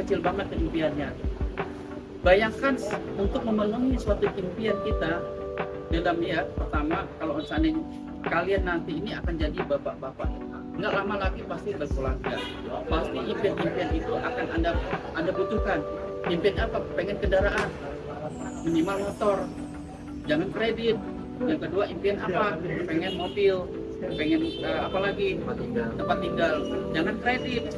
kecil banget impiannya. Bayangkan untuk memenuhi suatu impian kita dalam pertama, kalau seandainya kalian nanti ini akan jadi bapak-bapak, nggak lama lagi pasti berkeluarga, pasti impian-impian itu akan anda butuhkan. Impian apa? Pengen kendaraan, minimal motor, jangan kredit. Yang kedua, impian apa? Pengen mobil, pengen apalagi tempat tinggal, jangan kredit.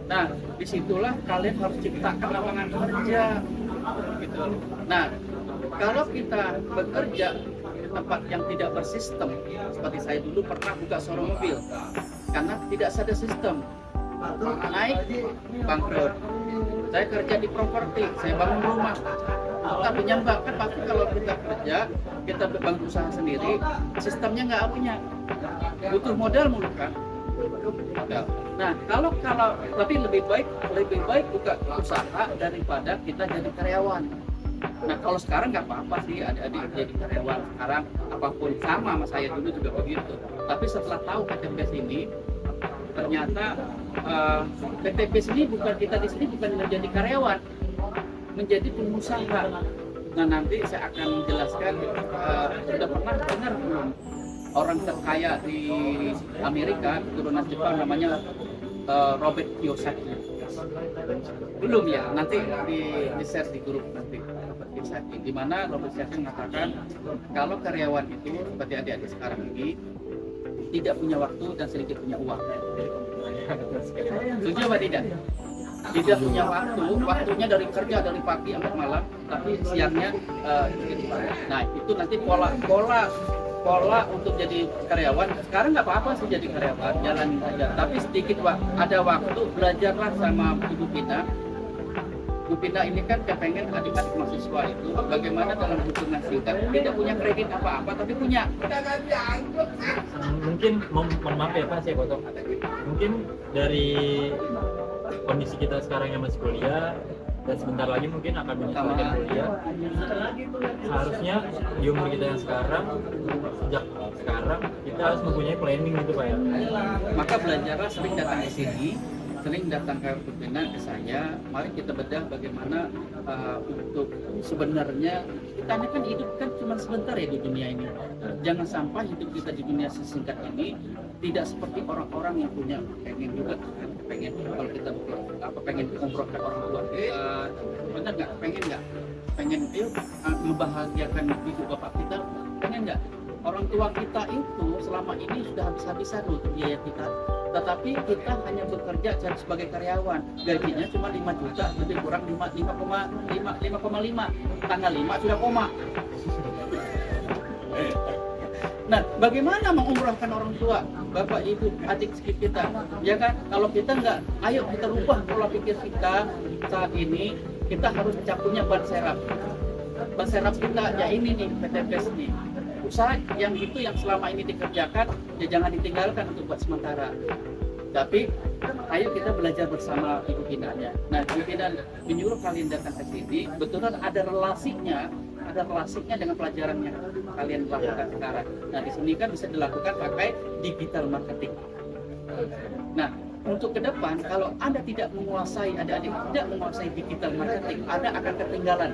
Nah, disitulah kalian harus ciptakan lapangan kerja, gitu. Nah, kalau kita bekerja di tempat yang tidak bersistem, seperti saya dulu pernah buka showroom mobil, karena tidak ada sistem, naik bangkrut. Saya kerja di properti, saya bangun rumah, tapi nyambak kan pasti kalau kita kerja, kita bangun usaha sendiri, sistemnya nggak punya, butuh modal mulu kan. Nah, kalau tapi lebih baik buka usaha daripada kita jadi karyawan. Nah, kalau sekarang nggak apa-apa sih adik-adik jadi karyawan sekarang, apapun sama saya dulu juga begitu. Tapi setelah tahu PTPS ini, ternyata PTPS ini kita di sini bukan menjadi karyawan, menjadi pengusaha. Nah, nanti saya akan menjelaskan, sudah pernah dengar belum orang terkaya di Amerika, keturunan Jepang, namanya Robert Kiyosaki? Belum ya? Nanti di share di grup nanti Robert Kiyosaki, di mana Robert Kiyosaki mengatakan kalau karyawan itu seperti adik-adik sekarang ini tidak punya waktu dan sedikit punya uang. Setuju apa tidak? Tidak punya waktunya dari kerja dari pagi sampai malam, tapi siangnya nah itu nanti pola untuk jadi karyawan. Sekarang nggak apa-apa sih jadi karyawan, jalanin aja, tapi sedikit ada waktu belajarlah sama ibu kita. Bu Pina ini kan kepengen adik-adik mahasiswa itu bagaimana dalam hitungan singkat tidak punya kredit apa-apa tapi punya. Mungkin mohon maaf ya Pak, saya potong. Mungkin dari kondisi kita sekarang yang masih kuliah dan sebentar lagi mungkin akan menyesuaikan kuliah, harusnya di umur kita yang sekarang, sejak sekarang kita harus mempunyai planning gitu Pak ya. Maka belajarlah, sering datang ke sini, sering datang ke Pimpinan, ke saya, mari kita bedah bagaimana untuk sebenarnya kita ini kan hidup kan cuma sebentar ya di dunia ini. Jangan sampai hidup kita di dunia sesingkat ini tidak seperti orang-orang yang punya pengen juga kan, pengen kalau kita pengen umrohkan orang tua kita, benar nggak? Pengen membahagiakan hidup bapak kita, pengen nggak? Orang tua kita itu selama ini sudah habis-habisan untuk biaya kita, tetapi kita hanya bekerja sebagai karyawan, gajinya cuma 5 juta, lebih kurang 5,5, tanggal 5 sudah koma. Nah, bagaimana mengumrahkan orang tua, bapak, ibu, adik kita? Ya kan, kalau kita nggak, ayo kita rubah pola pikir kita saat ini. Kita harus punya ban serap. Ban serap kita ya ini nih, PTPS nih. Usaha yang selama ini dikerjakan, ya jangan ditinggalkan untuk buat sementara. Tapi ayo kita belajar bersama Ibu Pinanya. Nah, Ibu Pina menyuruh kalian datang ke sini, betulan ada relasinya dengan pelajaran yang kalian lakukan sekarang. Nah, di sini kan bisa dilakukan pakai digital marketing. Nah, untuk ke depan, kalau Anda tidak menguasai, adik-adik tidak menguasai digital marketing, Anda akan ketinggalan.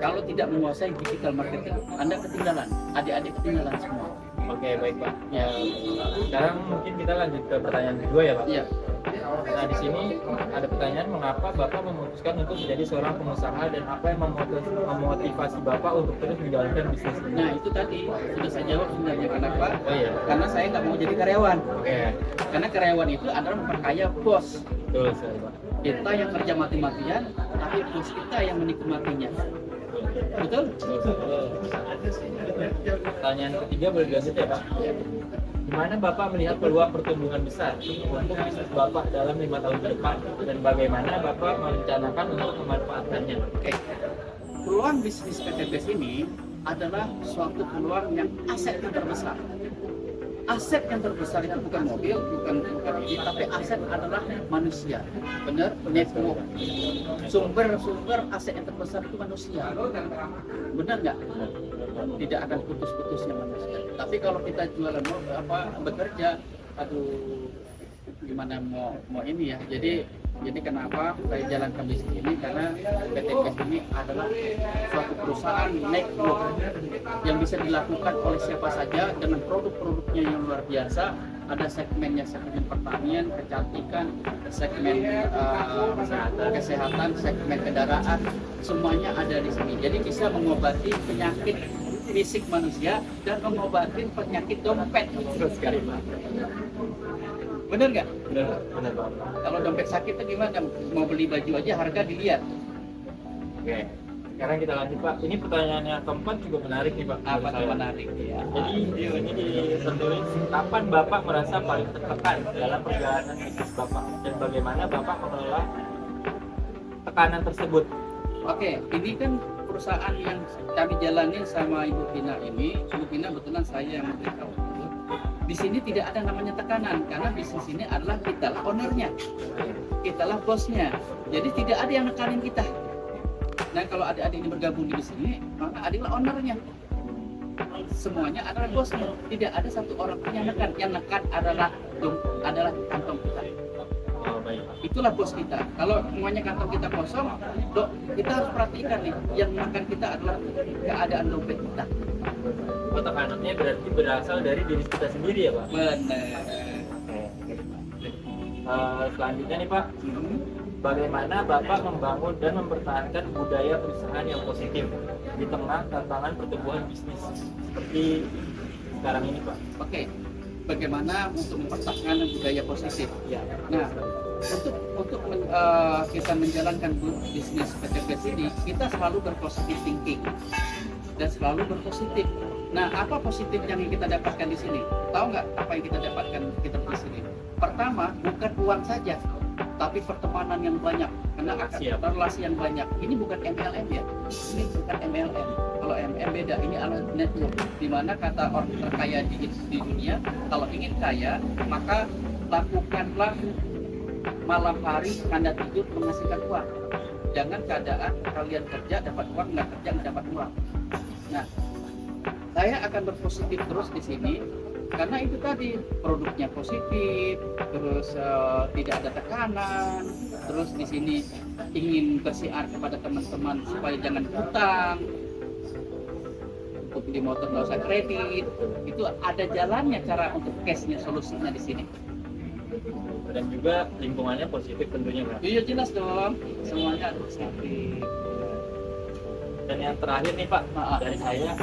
Kalau tidak menguasai digital marketing, Anda ketinggalan, adik-adik ketinggalan semua. Oke, baik Pak. Ya, sekarang mungkin kita lanjut ke pertanyaan kedua ya Pak. Iya. Nah, di sini ada pertanyaan, mengapa Bapak memutuskan untuk menjadi seorang pengusaha dan apa yang memotivasi Bapak untuk terus menjalankan bisnis ini? Nah, itu tadi sudah saya jawab sebenarnya. Kenapa? Oh iya. Karena saya nggak mau jadi karyawan. Oke. Karena karyawan itu adalah memperkaya bos. Betul sekali Pak. Kita yang kerja mati-matian, tapi bos kita yang menikmatinya. Betul? Pertanyaan ketiga boleh dilanjut ya Pak? Gimana Bapak melihat peluang pertumbuhan besar untuk bisnis Bapak dalam 5 tahun ke depan dan bagaimana Bapak merencanakan untuk memanfaatkannya? Oke. Peluang bisnis PTPS ini adalah suatu peluang yang aset yang terbesar. Aset yang terbesar itu bukan mobil, bukan ini, tapi aset adalah manusia. Benar? Network. Sumber aset yang terbesar itu manusia. Benar nggak? Tidak akan putus-putusnya manusia. Tapi kalau kita jualan bekerja, gimana mau ini ya. Jadi kenapa saya jalankan bisnis ini, karena PT PES ini adalah suatu perusahaan network yang bisa dilakukan oleh siapa saja dengan produk-produknya yang luar biasa. Ada segmennya, segmen pertanian, kecantikan, segmen kesehatan, segmen kendaraan, semuanya ada di sini. Jadi bisa mengobati penyakit fisik manusia dan mengobati penyakit dompet. Terus sekali, bener nggak? Benar Pak. Kalau dompet sakit itu gimana? Mau beli baju aja harga dilihat. Oke. Sekarang kita lanjut Pak. Ini pertanyaan yang keempat juga menarik nih Pak. Apa menurut tuh saya. menarik ya? Jadi ini ditulis kapan Bapak merasa paling tertekan dalam perjalanan bisnis Bapak dan bagaimana Bapak mengelola tekanan tersebut? Oke, ini kan perusahaan yang kami jalani sama Ibu Vina ini. Ibu Vina betulan saya yang memberitahu. Di sini tidak ada namanya tekanan karena bisnis ini adalah kitalah ownernya, kitalah bosnya. Jadi tidak ada yang nekanin kita. Nah kalau adik-adik ini bergabung di sini, maka adiklah ownernya. Semuanya adalah bosnya. Tidak ada satu orang pun yang nekan. Yang nekan adalah kantong kita. Oh, baik. Itulah bos kita. Kalau semuanya kantong kita kosong, kita harus perhatikan nih. Yang makan kita adalah keadaan dompet kita. Oh, tekanannya berarti berasal dari diri kita sendiri ya Pak? Benar. Selanjutnya nih Pak, bagaimana Bapak membangun dan mempertahankan budaya perusahaan yang positif di tengah tantangan pertumbuhan bisnis seperti sekarang ini Pak? Oke, bagaimana untuk mempertahankan budaya positif? Ya. Nah, untuk kita menjalankan bisnis PT PES ini, kita selalu berpositif thinking dan selalu berpositif. Nah, apa positif yang kita dapatkan di sini? Tahu nggak apa yang kita dapatkan kita di sini? Pertama, bukan uang saja, tapi pertemanan yang banyak. Karena relasi yang banyak. Ini bukan MLM ya. Ini bukan MLM. Kalau MLM beda. Ini adalah network. Dimana kata orang terkaya di dunia, kalau ingin kaya, maka lakukanlah malam hari Anda tidur menghasilkan uang. Jangan keadaan kalian kerja dapat uang, nggak kerja nggak dapat uang. Nah, saya akan berpositif terus di sini karena itu tadi produknya positif, terus tidak ada tekanan, terus di sini ingin bersiar kepada teman-teman supaya jangan hutang, untuk beli motor nggak usah kredit, itu ada jalannya cara untuk cashnya, solusinya di sini. Dan juga lingkungannya positif tentunya Pak? Iya jelas dong, semuanya positif. Dan yang terakhir nih Pak, dari saya,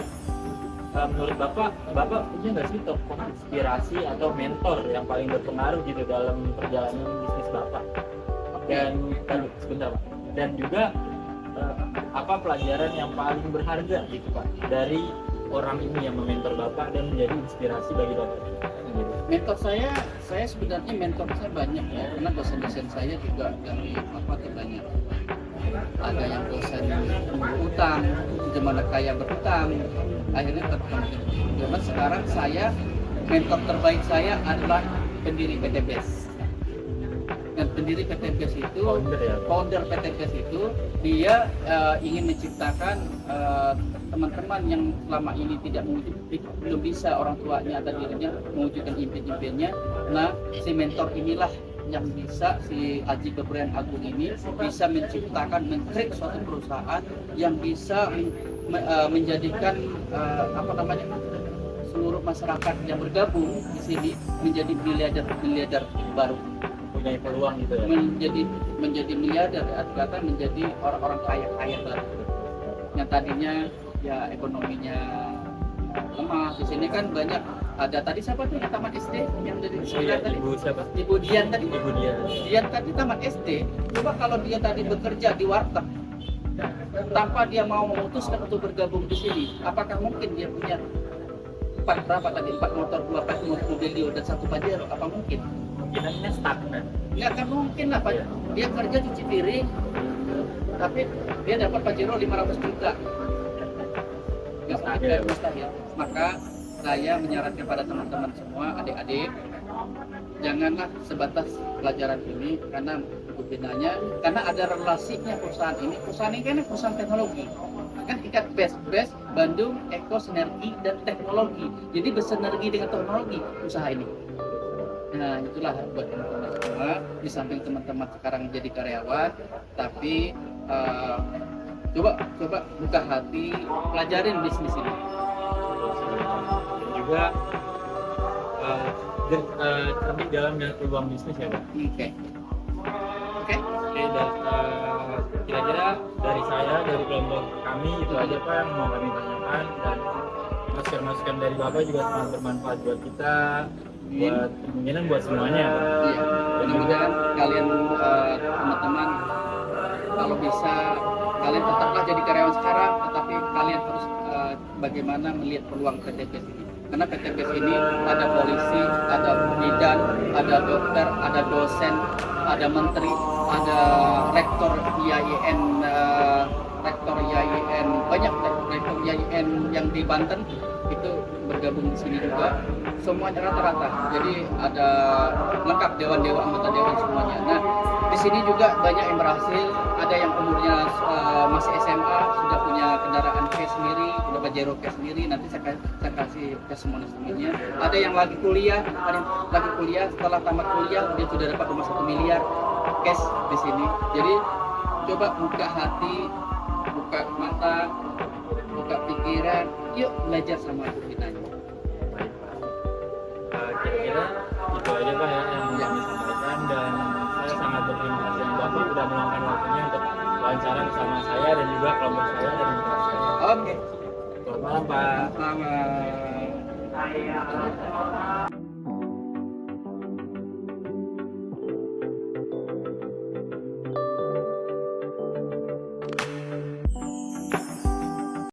menurut Bapak punya nggak sih tokoh inspirasi atau mentor yang paling berpengaruh gitu dalam perjalanan bisnis Bapak? Dan sebentar Pak. Dan juga apa pelajaran yang paling berharga gitu Pak dari orang ini yang mementor Bapak dan menjadi inspirasi bagi Bapak? Mentor saya sebenarnya mentor saya banyak ya, karena dosen-dosen saya juga dari banyak. Ada yang dosen utang, gimana kaya berutang, akhirnya terpengaruh. Karena sekarang mentor terbaik saya adalah pendiri PT PES. Dan pendiri PT PES itu, founder PT PES itu, dia ingin menciptakan teman-teman yang selama ini belum bisa orang tuanya atau dirinya mewujudkan impian-impiannya. Nah, si mentor inilah yang bisa, si Aji Keberanian Agung ini bisa men-create suatu perusahaan yang bisa menjadikan seluruh masyarakat yang bergabung di sini menjadi miliarder baru, punya peluang gitu ya, menjadi miliarder, kata menjadi orang-orang kaya baru yang tadinya ya ekonominya lemah. Di sini kan banyak, ada tadi siapa tuh yang tamat SD yang dari tadi? Ibu Dian tadi. Dian tadi tamat SD. Coba kalau dia tadi bekerja di warteg tanpa dia mau memutuskan untuk bergabung di sini, apakah mungkin dia punya 4 motor, 2 mobil Dio dan 1 Pajero? Apa mungkin? Kemungkinannya stagnan. Nggak akan mungkin lah Pak. Dia kerja cuci piring, tapi dia dapat Pajero 500 juta. Mustahil. Maka saya menyarankan pada teman-teman semua, adik-adik, janganlah sebatas pelajaran ini, karena gunanya karena ada relasinya perusahaan ini kan perusahaan teknologi, kan ikat BES Bandung Eko Sinergi dan Teknologi, jadi bersinergi dengan teknologi usaha ini. Nah, itulah buat teman-teman semua. Di samping teman-teman sekarang jadi karyawan, tapi coba buka hati, pelajarin bisnis ini. Dan juga cerdik dalam dan peluang bisnis ya Pak. Oke. Oke. Oke, dan kira-kira dari saya, dari kelompok kami itu aja Pak yang mau kami tanyakan, dan masukan-masukan dari Bapak juga sangat bermanfaat buat kita, buat kemungkinan buat semuanya ya Pak. Iya. Mudah-mudahan kalian teman-teman kalau bisa kalian tetaplah jadi karyawan sekarang, tetapi kalian harus bagaimana melihat peluang PTPS ini. Karena PTPS ini ada polisi, ada bidan, ada dokter, ada dosen, ada menteri, ada rektor IAIN, banyak rektor IAIN yang di Banten itu bergabung di sini juga. Semuanya rata-rata. Jadi ada lengkap dewan-dewan, anggota dewan semuanya. Nah, di sini juga banyak yang berhasil. Ada yang umurnya masih SMA, sudah punya kendaraan cash sendiri, udah Pajero cash sendiri. Nanti saya kasih testimoni-testimoninya. Ada yang lagi kuliah, setelah tamat kuliah dia sudah dapat rumah 1 miliar cash di sini. Jadi coba buka hati, buka mata, buka pikiran, yuk belajar sama kita. Baik Pak. Kira-kira itu aja Pak ya yang mau kami sampaikan, dan saya sangat berterima kasih yang Bapak sudah meluangkan waktunya untuk wawancara bersama saya dan juga kelompok saya dan mitra saya. Oke. Selamat malam Pak. Selamat.